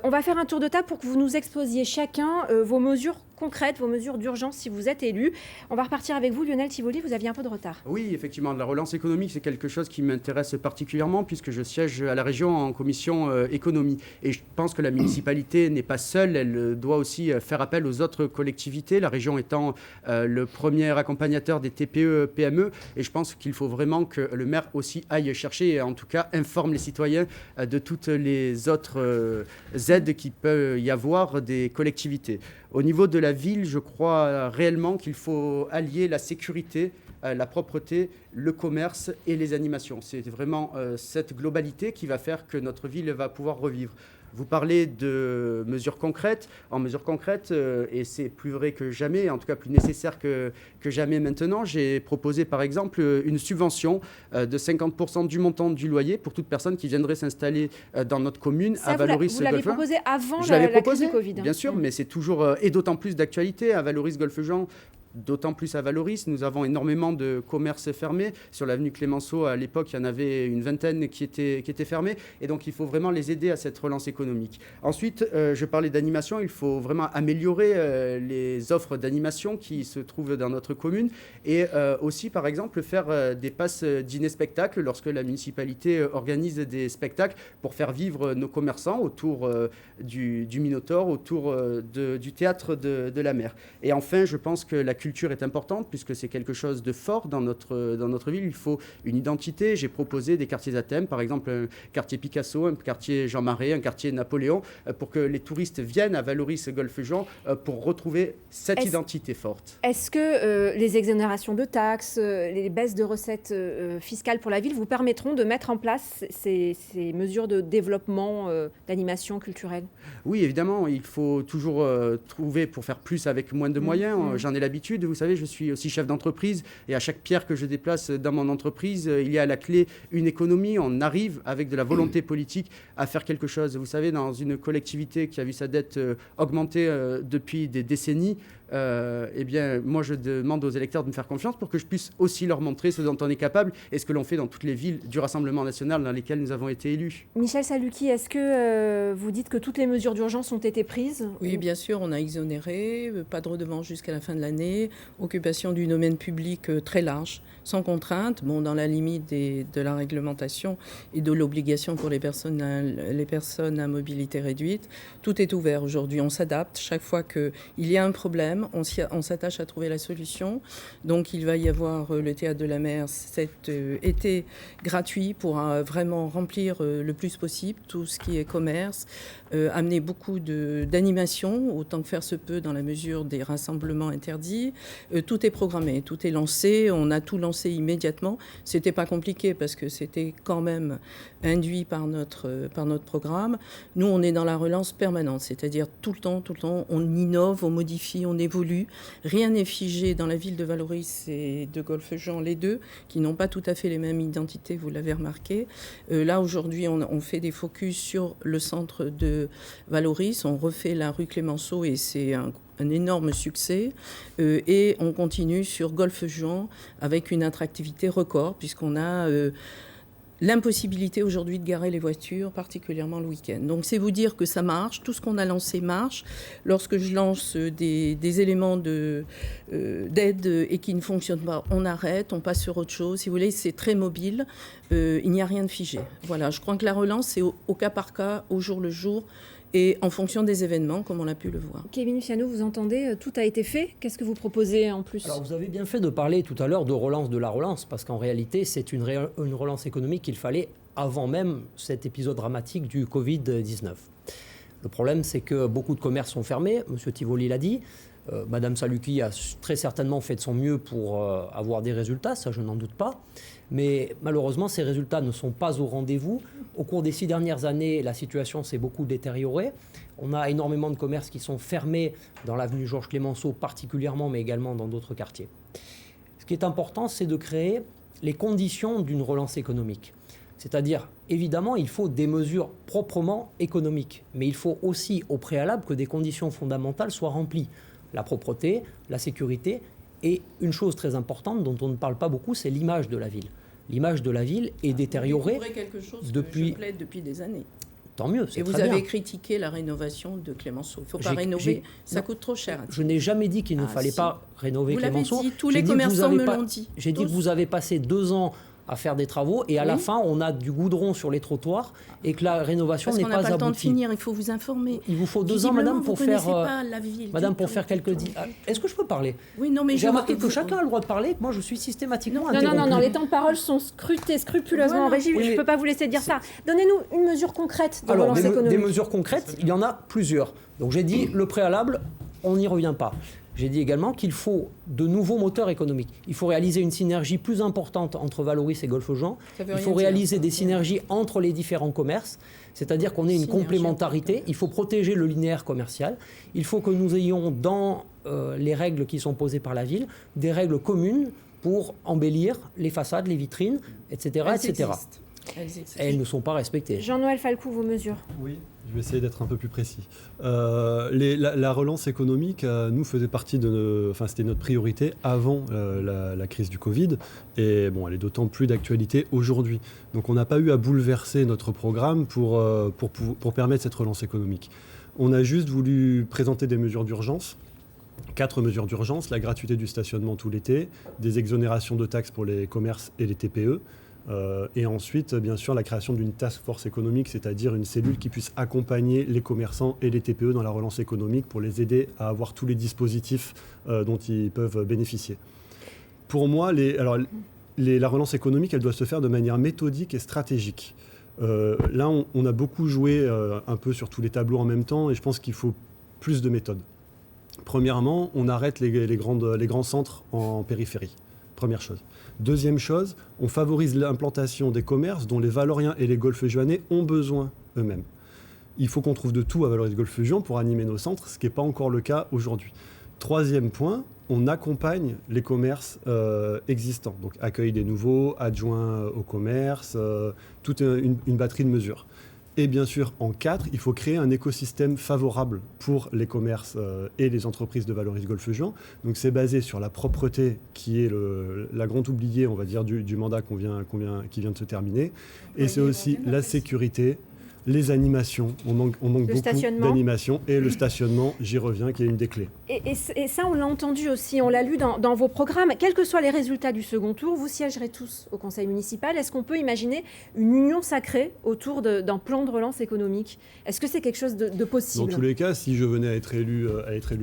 Speaker 1: On va faire un tour de table pour que vous nous exposiez chacun vos mesures concrètes, vos mesures d'urgence si vous êtes élu. On va repartir avec vous, Lionel Tivoli, vous aviez un peu de retard.
Speaker 3: Oui, effectivement, la relance économique, c'est quelque chose qui m'intéresse particulièrement puisque je siège à la région en commission économie. Et je pense que la municipalité n'est pas seule, elle doit aussi faire appel aux autres collectivités, la région étant le premier accompagnateur des TPE, PME. Et je pense qu'il faut vraiment que le maire aussi aille chercher et en tout cas informe les citoyens de toutes les autres aides qu'il peut y avoir des collectivités. Au niveau de la ville, je crois réellement qu'il faut allier la sécurité, la propreté, le commerce et les animations. C'est vraiment cette globalité qui va faire que notre ville va pouvoir revivre. Vous parlez de mesures concrètes. En mesures concrètes, et c'est plus vrai que jamais, en tout cas plus nécessaire que jamais maintenant, j'ai proposé par exemple une subvention de 50% du montant du loyer pour toute personne qui viendrait s'installer dans notre commune à Valoris-Golfe-Juan.
Speaker 1: Vous l'avez proposé avant la crise du Covid.
Speaker 3: Bien sûr, mais c'est toujours et d'autant plus d'actualité à Valoris-Golfe-Juan. D'autant plus à Valoris, nous avons énormément de commerces fermés. Sur l'avenue Clémenceau, à l'époque, il y en avait une vingtaine qui étaient fermés. Et donc, il faut vraiment les aider à cette relance économique. Ensuite, je parlais d'animation. Il faut vraiment améliorer les offres d'animation qui se trouvent dans notre commune. Et aussi, par exemple, faire des passes dîner-spectacle lorsque la municipalité organise des spectacles pour faire vivre nos commerçants autour du Minotaure, autour du théâtre de la mer. Et enfin, je pense que la culture est importante puisque c'est quelque chose de fort dans notre ville. Il faut une identité. J'ai proposé des quartiers à thème, par exemple un quartier Picasso, un quartier Jean Marais, un quartier Napoléon, pour que les touristes viennent à Valoris-Golfe-Juan pour retrouver cette identité forte.
Speaker 1: Est-ce que les exonérations de taxes, les baisses de recettes fiscales pour la ville vous permettront de mettre en place ces mesures de développement d'animation culturelle ?
Speaker 3: Oui, évidemment. Il faut toujours trouver pour faire plus avec moins de moyens. J'en ai l'habitude. Vous savez, je suis aussi chef d'entreprise et à chaque pierre que je déplace dans mon entreprise, il y a à la clé une économie. On arrive avec de la volonté politique à faire quelque chose. Vous savez, dans une collectivité qui a vu sa dette augmenter depuis des décennies, eh bien, moi, je demande aux électeurs de me faire confiance pour que je puisse aussi leur montrer ce dont on est capable et ce que l'on fait dans toutes les villes du Rassemblement national dans lesquelles nous avons été élus.
Speaker 1: Michel Saluki, est-ce que vous dites que toutes les mesures d'urgence ont été prises ?
Speaker 6: Oui, bien sûr, on a exonéré, pas de redevance jusqu'à la fin de l'année, occupation du domaine public très large, sans contrainte, dans la limite de la réglementation et de l'obligation pour les personnes à mobilité réduite. Tout est ouvert aujourd'hui, on s'adapte. Chaque fois qu'il y a un problème, on s'attache à trouver la solution. Donc il va y avoir le Théâtre de la Mer cet été gratuit pour vraiment remplir le plus possible tout ce qui est commerce, amener beaucoup d'animation, autant que faire se peut dans la mesure des rassemblements interdits. Tout est programmé, tout est lancé, on a tout lancé immédiatement. C'était pas compliqué parce que c'était quand même induit par notre programme. Nous, on est dans la relance permanente, c'est-à-dire tout le temps, on innove, on modifie, on évolue. Rien n'est figé dans la ville de Valoris et de Golfe-Juan, les deux, qui n'ont pas tout à fait les mêmes identités, vous l'avez remarqué. Là, aujourd'hui, on fait des focus sur le centre de Valoris, on refait la rue Clémenceau et c'est un énorme succès et on continue sur Golfe-Juan avec une attractivité record puisqu'on a l'impossibilité aujourd'hui de garer les voitures, particulièrement le week-end. Donc c'est vous dire que ça marche, tout ce qu'on a lancé marche. Lorsque je lance des éléments d'aide et qui ne fonctionnent pas, on arrête, on passe sur autre chose. Si vous voulez, c'est très mobile, il n'y a rien de figé. Voilà, je crois que la relance, c'est au cas par cas, au jour le jour, et en fonction des événements, comme on a pu le voir.
Speaker 1: Kevin Fiano, vous entendez, tout a été fait. Qu'est-ce que vous proposez en plus ?
Speaker 4: Alors vous avez bien fait de parler tout à l'heure de relance de la relance, parce qu'en réalité, c'est une relance économique qu'il fallait avant même cet épisode dramatique du Covid-19. Le problème, c'est que beaucoup de commerces sont fermés, M. Tivoli l'a dit. Madame Saluki a très certainement fait de son mieux pour avoir des résultats, ça je n'en doute pas. Mais malheureusement, ces résultats ne sont pas au rendez-vous. Au cours des 6 dernières années, la situation s'est beaucoup détériorée. On a énormément de commerces qui sont fermés dans l'avenue Georges Clemenceau particulièrement, mais également dans d'autres quartiers. Ce qui est important, c'est de créer les conditions d'une relance économique. C'est-à-dire, évidemment, il faut des mesures proprement économiques, mais il faut aussi, au préalable, que des conditions fondamentales soient remplies. La propreté, la sécurité, et une chose très importante dont on ne parle pas beaucoup, c'est l'image de la ville. L'image de la ville est détériorée
Speaker 6: quelque chose
Speaker 4: depuis...
Speaker 6: que je plaide depuis des années.
Speaker 4: Tant mieux, c'est
Speaker 6: et
Speaker 4: très
Speaker 6: vous
Speaker 4: bien.
Speaker 6: avez critiqué la rénovation de Clemenceau. Il ne faut pas rénover, ça coûte trop cher.
Speaker 4: Je n'ai jamais dit qu'il ne fallait pas rénover Clemenceau.
Speaker 6: Vous l'avez dit, tous les commerçants me l'ont dit.
Speaker 4: J'ai dit que vous avez passé 2 ans à faire des travaux et à la fin, on a du goudron sur les trottoirs et que la rénovation n'est pas aboutie.
Speaker 6: Parce qu'on n'a pas le temps de finir, il faut vous informer.
Speaker 4: Il vous faut 2 ans, madame, pour faire...
Speaker 6: pas la ville.
Speaker 4: Madame, pour faire quelques... Est-ce que je peux parler?
Speaker 6: Oui, non, mais
Speaker 4: j'ai remarqué que chacun a le droit de parler, que moi je suis systématiquement interrompu.
Speaker 1: Non, les temps de parole sont scrutés scrupuleusement en régie. Je ne peux pas vous laisser dire ça. Donnez-nous une mesure concrète de relance économique.
Speaker 4: Des mesures concrètes, il y en a plusieurs. Donc j'ai dit, le préalable, on n'y revient pas. J'ai dit également qu'il faut de nouveaux moteurs économiques. Il faut réaliser une synergie plus importante entre Valoris et Golfe-Jean. Il faut réaliser des synergies entre les différents commerces, c'est-à-dire qu'on ait une complémentarité. Il faut protéger le linéaire commercial. Il faut que nous ayons dans les règles qui sont posées par la ville des règles communes pour embellir les façades, les vitrines, etc. etc. Elles ne sont pas respectées.
Speaker 1: Jean-Noël Falcou, vos mesures?
Speaker 5: Oui, je vais essayer d'être un peu plus précis. La relance économique, nous, faisait partie de... c'était notre priorité avant la crise du Covid. Et bon, elle est d'autant plus d'actualité aujourd'hui. Donc on n'a pas eu à bouleverser notre programme pour permettre cette relance économique. On a juste voulu présenter des mesures d'urgence. 4 mesures d'urgence, la gratuité du stationnement tout l'été, des exonérations de taxes pour les commerces et les TPE, et ensuite, bien sûr, la création d'une task force économique, c'est-à-dire une cellule qui puisse accompagner les commerçants et les TPE dans la relance économique pour les aider à avoir tous les dispositifs dont ils peuvent bénéficier. Pour moi, la relance économique, elle doit se faire de manière méthodique et stratégique. Là, on a beaucoup joué un peu sur tous les tableaux en même temps, et je pense qu'il faut plus de méthode. Premièrement, on arrête les grands centres en périphérie. Première chose. Deuxième chose, on favorise l'implantation des commerces dont les Valoriens et les Golfe-Juanais ont besoin eux-mêmes. Il faut qu'on trouve de tout à Valoris-Golfe-Juan pour animer nos centres, ce qui n'est pas encore le cas aujourd'hui. Troisième point, on accompagne les commerces existants. Donc accueil des nouveaux, adjoint au commerce, toute une batterie de mesures. Et bien sûr, en 4, il faut créer un écosystème favorable pour les commerces et les entreprises de Valoris-Golfe-Juan. Donc c'est basé sur la propreté, qui est la grande oubliée, on va dire, du mandat qui vient de se terminer. Et c'est aussi la sécurité, les animations. On manque beaucoup d'animations. Et le stationnement, j'y reviens, qui est une des clés.
Speaker 1: Et ça, on l'a entendu aussi, on l'a lu dans vos programmes. Quels que soient les résultats du second tour, vous siégerez tous au conseil municipal. Est-ce qu'on peut imaginer une union sacrée autour d'un plan de relance économique? Est-ce que c'est quelque chose de possible?
Speaker 5: Dans tous les cas, si je venais à être élu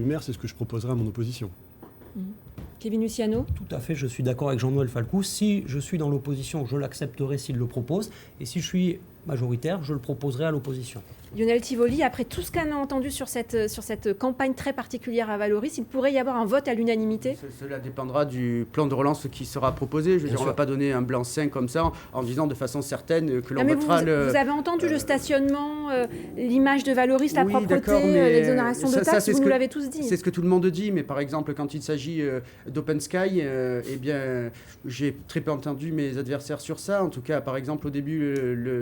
Speaker 5: maire, c'est ce que je proposerais à mon opposition.
Speaker 1: Kevin Luciano?
Speaker 4: Tout à fait, je suis d'accord avec Jean-Noël Falcou. Si je suis dans l'opposition, je l'accepterai s'il le propose. Et si je suis majoritaire, je le proposerai à l'opposition.
Speaker 1: Lionel Tivoli, après tout ce qu'on a entendu sur cette campagne très particulière à Valoris, il pourrait y avoir un vote à l'unanimité?
Speaker 3: Cela dépendra du plan de relance qui sera proposé. Je veux dire, on ne va pas donner un blanc-seing comme ça en disant de façon certaine que l'on votera
Speaker 1: Vous avez entendu le stationnement, l'image de Valoris, la propreté, l'exonération de taxes, vous nous l'avez tous dit.
Speaker 3: C'est ce que tout le monde dit, mais par exemple, quand il s'agit d'Open Sky, eh bien, j'ai très peu entendu mes adversaires sur ça. En tout cas, par exemple, au début,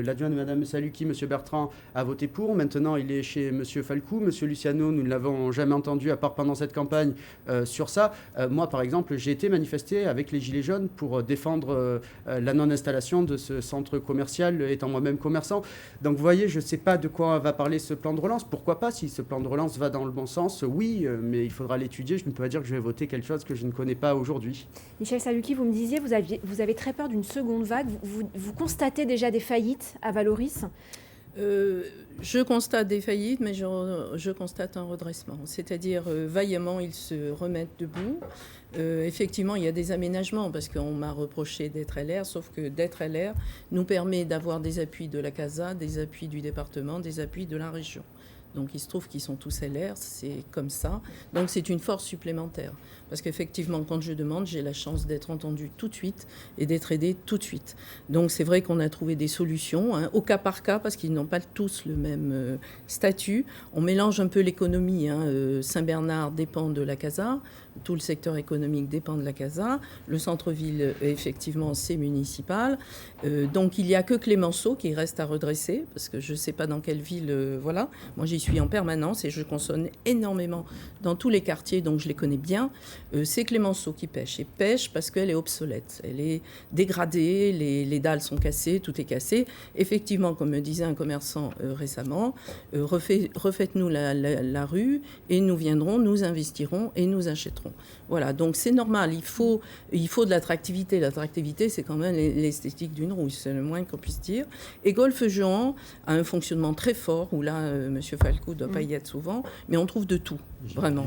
Speaker 3: l'adjoint de Mme Saluki, M. Bertrand, a voté pour. Maintenant, il est chez M. Falcou. M. Luciano, nous ne l'avons jamais entendu, à part pendant cette campagne, sur ça. Moi, par exemple, j'ai été manifesté avec les Gilets jaunes pour défendre la non-installation de ce centre commercial, étant moi-même commerçant. Donc, vous voyez, je ne sais pas de quoi va parler ce plan de relance. Pourquoi pas, si ce plan de relance va dans le bon sens, oui, mais il faudra l'étudier. Je ne peux pas dire que je vais voter quelque chose que je ne connais pas aujourd'hui.
Speaker 1: Michel Saluki, vous me disiez, vous avez très peur d'une seconde vague. Vous constatez déjà des faillites à Valoris?
Speaker 6: Je constate des faillites, mais je constate un redressement. C'est-à-dire, vaillamment, ils se remettent debout. Effectivement, il y a des aménagements, parce qu'on m'a reproché d'être LR, sauf que d'être LR nous permet d'avoir des appuis de la CASA, des appuis du département, des appuis de la région. Donc il se trouve qu'ils sont tous LR, c'est comme ça. Donc c'est une force supplémentaire. Parce qu'effectivement, quand je demande, j'ai la chance d'être entendue tout de suite et d'être aidée tout de suite. Donc c'est vrai qu'on a trouvé des solutions, au cas par cas, parce qu'ils n'ont pas tous le même statut. On mélange un peu l'économie. Saint-Bernard dépend de la CASA. Tout le secteur économique dépend de la CASA. Le centre-ville, effectivement, c'est municipal. Donc il n'y a que Clémenceau qui reste à redresser, parce que je ne sais pas dans quelle ville, voilà. Moi, j'y suis en permanence et je consomme énormément dans tous les quartiers, donc je les connais bien. C'est Clémenceau qui pêche. Et pêche parce qu'elle est obsolète. Elle est dégradée, les dalles sont cassées, tout est cassé. Effectivement, comme me disait un commerçant récemment, refaites-nous la rue et nous viendrons, nous investirons et nous achèterons. Voilà, donc c'est normal, il faut de l'attractivité. L'attractivité, c'est quand même l'esthétique d'une roue, c'est le moins qu'on puisse dire. Et Golfe-Juan a un fonctionnement très fort, où là, M. Falco ne doit pas y être souvent, mais on trouve de tout, vraiment.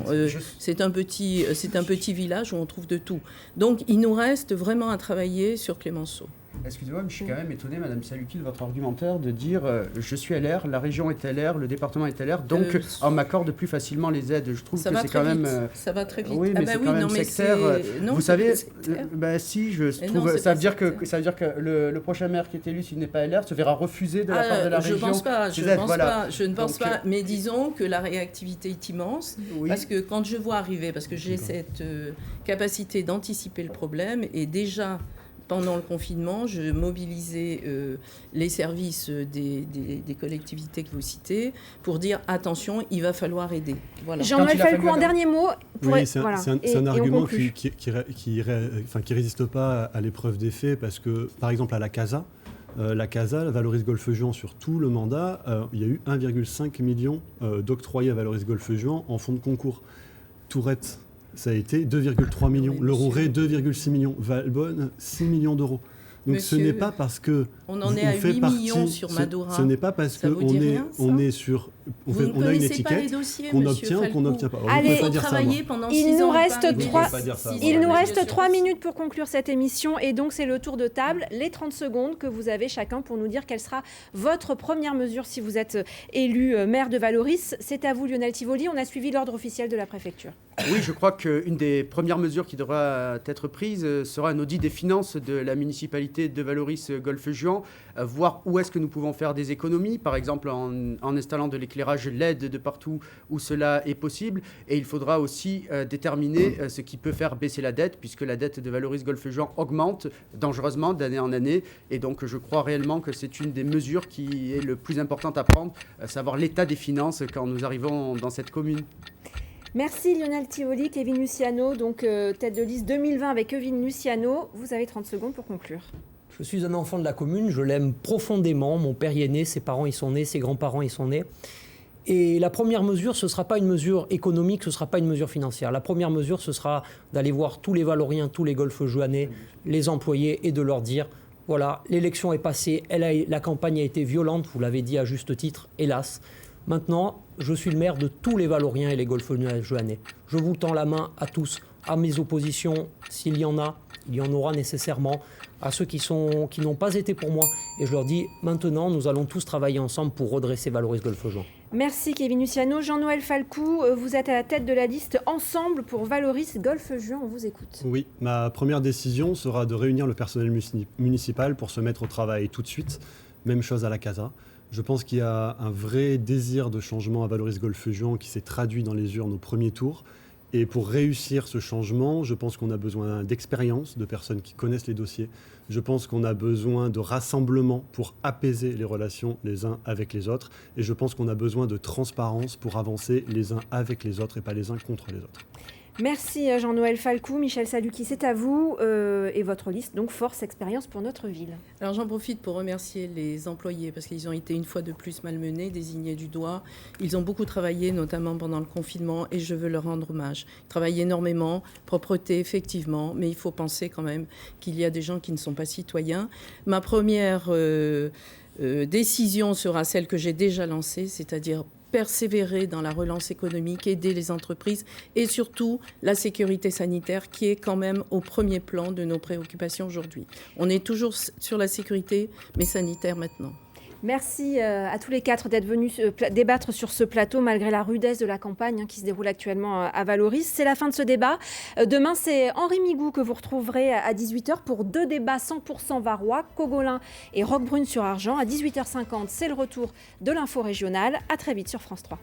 Speaker 6: C'est un petit village où on trouve de tout. Donc il nous reste vraiment à travailler sur Clémenceau.
Speaker 3: Excusez-moi, mais je suis quand même étonné, Madame Saluki, de votre argumentaire de dire je suis LR, la région est LR, le département est LR, donc on m'accorde plus facilement les aides. Je trouve que c'est quand même...
Speaker 6: Ça va très vite.
Speaker 3: Oui, mais c'est quand même sectaire. Vous savez, si, je trouve... Ça veut dire que le prochain maire qui est élu, s'il n'est pas LR, se verra refuser de la part de la région.
Speaker 6: Je ne pense pas. Mais disons que la réactivité est immense, parce que quand je vois arriver, parce que j'ai cette capacité d'anticiper le problème, et déjà... Pendant le confinement, je mobilisais les services des collectivités que vous citez pour dire attention, il va falloir aider.
Speaker 1: Voilà. Jean-Noël Falco, en dernier mot.
Speaker 5: C'est un argument qui résiste pas à l'épreuve des faits, parce que, par exemple, à la CASA, Valoris Golfe-Juan, sur tout le mandat, il y a eu 1,5 million d'octroyés à Valoris Golfe-Juan en fonds de concours. Tourette, ça a été 2,3 millions. Le Rouret, 2,6 millions. Valbonne, 6 millions d'euros. Donc
Speaker 6: Monsieur,
Speaker 5: ce n'est pas parce que
Speaker 6: on en est à 8 millions sur Madura.
Speaker 5: Ce n'est pas parce qu'on est sur... on a une étiquette qu'on obtient ou qu'on n'obtient pas.
Speaker 1: Alors, allez, il nous reste 3 minutes pour conclure cette émission, et donc c'est le tour de table, les 30 secondes que vous avez chacun pour nous dire quelle sera votre première mesure si vous êtes élu maire de Valoris. C'est à vous, Lionel Tivoli. On a suivi l'ordre officiel de la préfecture.
Speaker 3: Oui, je crois qu'une des premières mesures qui devra être prise sera un audit des finances de la municipalité de Valoris Golfe-Juan, voir où est-ce que nous pouvons faire des économies, par exemple en installant de l'éclairage LED de partout où cela est possible. Et il faudra aussi déterminer ce qui peut faire baisser la dette, puisque la dette de Valoris Golfe-Juan augmente dangereusement d'année en année. Et donc je crois réellement que c'est une des mesures qui est le plus importante à prendre, savoir l'état des finances quand nous arrivons dans cette commune.
Speaker 1: Merci Lionel Tivoli. Kevin Luciano, donc tête de liste 2020 avec Kevin Luciano. Vous avez 30 secondes pour conclure.
Speaker 4: Je suis un enfant de la commune, je l'aime profondément. Mon père y est né, ses parents y sont nés, ses grands-parents y sont nés. Et la première mesure, ce ne sera pas une mesure économique, ce ne sera pas une mesure financière. La première mesure, ce sera d'aller voir tous les Valoriens, tous les Golfe-Juanais, les employés, et de leur dire, voilà, l'élection est passée, la campagne a été violente, vous l'avez dit à juste titre, hélas. Maintenant, je suis le maire de tous les Valoriens et les Golfe-Juanais. Je vous tends la main à tous, à mes oppositions, s'il y en a, il y en aura nécessairement, à ceux qui n'ont pas été pour moi. Et je leur dis, maintenant, nous allons tous travailler ensemble pour redresser Valoris Golfe-Juan.
Speaker 1: Merci Kevin Luciano. Jean-Noël Falcou, vous êtes à la tête de la liste Ensemble pour Valoris Golfe-Juan. On vous écoute.
Speaker 5: Oui, ma première décision sera de réunir le personnel municipal pour se mettre au travail tout de suite. Même chose à la CASA. Je pense qu'il y a un vrai désir de changement à Valoris Golfe-Juan qui s'est traduit dans les urnes au premier tour. Et pour réussir ce changement, je pense qu'on a besoin d'expérience, de personnes qui connaissent les dossiers. Je pense qu'on a besoin de rassemblement pour apaiser les relations les uns avec les autres. Et je pense qu'on a besoin de transparence pour avancer les uns avec les autres et pas les uns contre les autres.
Speaker 1: Merci Jean-Noël Falcou. Michel Saluki, c'est à vous. Et votre liste, donc Force Expérience pour notre ville.
Speaker 6: Alors j'en profite pour remercier les employés parce qu'ils ont été une fois de plus malmenés, désignés du doigt. Ils ont beaucoup travaillé, notamment pendant le confinement, et je veux leur rendre hommage. Ils travaillent énormément, propreté effectivement, mais il faut penser quand même qu'il y a des gens qui ne sont pas citoyens. Ma première décision sera celle que j'ai déjà lancée, c'est-à-dire persévérer dans la relance économique, aider les entreprises et surtout la sécurité sanitaire qui est quand même au premier plan de nos préoccupations aujourd'hui. On est toujours sur la sécurité, mais sanitaire maintenant.
Speaker 1: Merci à tous les 4 d'être venus débattre sur ce plateau malgré la rudesse de la campagne qui se déroule actuellement à Valoris. C'est la fin de ce débat. Demain, c'est Henri Migou que vous retrouverez à 18h pour 2 débats 100% varois, Cogolin et Roquebrune sur Argent. À 18h50, c'est le retour de l'info régionale. À très vite sur France 3.